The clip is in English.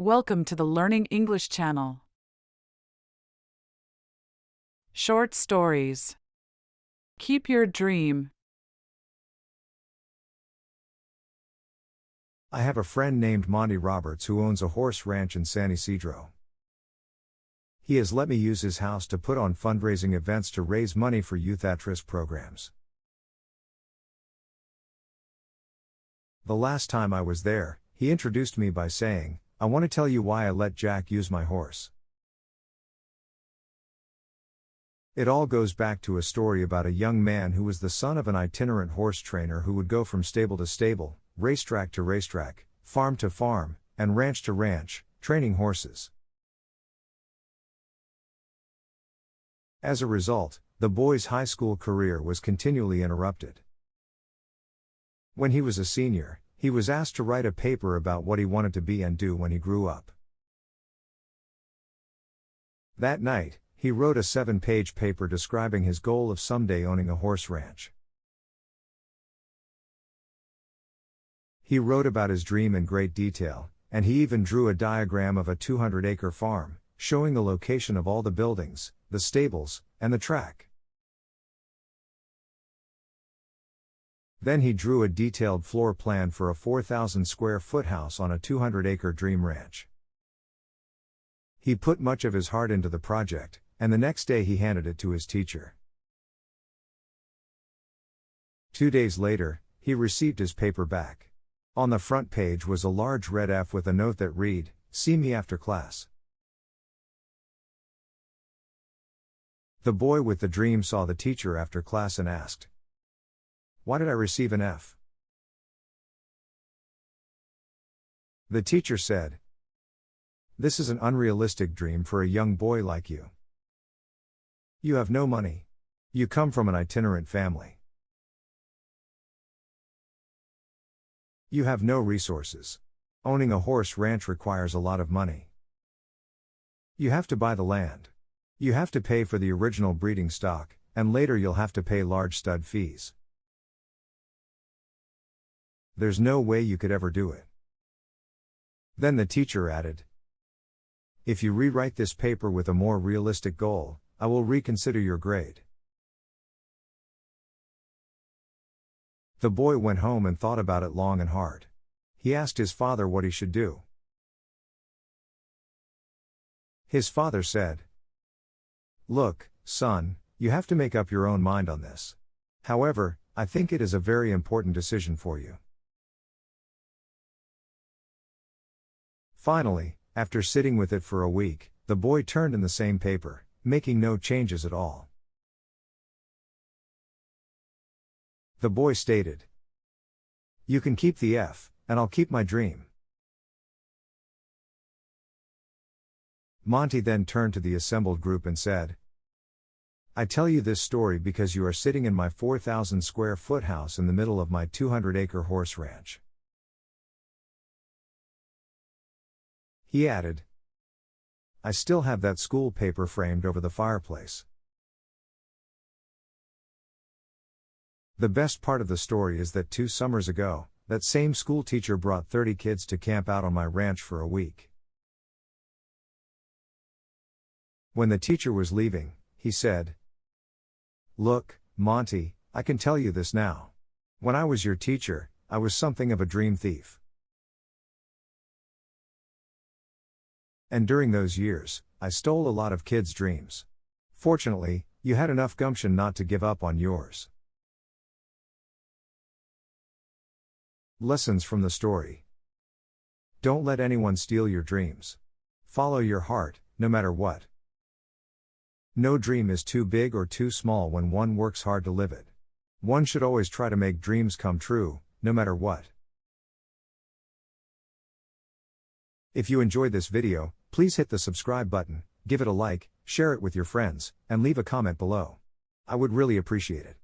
Welcome to the Learning English channel. Short stories. Keep your dream. I have a friend named Monty Roberts who owns a horse ranch in San Isidro. He has let me use his house to put on fundraising events to raise money for youth at-risk programs. The last time I was there, he introduced me by saying, "I want to tell you why I let Jack use my horse." It all goes back to a story about a young man who was the son of an itinerant horse trainer who would go from stable to stable, racetrack to racetrack, farm to farm, and ranch to ranch, training horses. As a result, the boy's high school career was continually interrupted. When he was a senior, he was asked to write a paper about what he wanted to be and do when he grew up. That night, he wrote a 7-page paper describing his goal of someday owning a horse ranch. He wrote about his dream in great detail, and he even drew a diagram of a 200-acre farm, showing the location of all the buildings, the stables, and the track. Then he drew a detailed floor plan for a 4,000-square-foot house on a 200-acre dream ranch. He put much of his heart into the project, and the next day he handed it to his teacher. 2 days later, he received his paper back. On the front page was a large red F with a note that read, "See me after class." The boy with the dream saw the teacher after class and asked, "Why did I receive an F?" The teacher said, "This is an unrealistic dream for a young boy like you. You have no money. You come from an itinerant family. You have no resources. Owning a horse ranch requires a lot of money. You have to buy the land. You have to pay for the original breeding stock, and later you'll have to pay large stud fees. There's no way you could ever do it." Then the teacher added, "If you rewrite this paper with a more realistic goal, I will reconsider your grade." The boy went home and thought about it long and hard. He asked his father what he should do. His father said, "Look, son, you have to make up your own mind on this. However, I think it is a very important decision for you." Finally, after sitting with it for a week, the boy turned in the same paper, making no changes at all. The boy stated, "You can keep the F, and I'll keep my dream." Monty then turned to the assembled group and said, "I tell you this story because you are sitting in my 4,000-square-foot house in the middle of my 200-acre horse ranch." He added, "I still have that school paper framed over the fireplace." The best part of the story is that 2 summers ago, that same school teacher brought 30 kids to camp out on my ranch for a week. When the teacher was leaving, he said, "Look, Monty, I can tell you this now. When I was your teacher, I was something of a dream thief. And during those years, I stole a lot of kids' dreams. Fortunately, you had enough gumption not to give up on yours." Lessons from the story. Don't let anyone steal your dreams. Follow your heart, no matter what. No dream is too big or too small when one works hard to live it. One should always try to make dreams come true, no matter what. If you enjoyed this video, please hit the subscribe button, give it a like, share it with your friends, and leave a comment below. I would really appreciate it.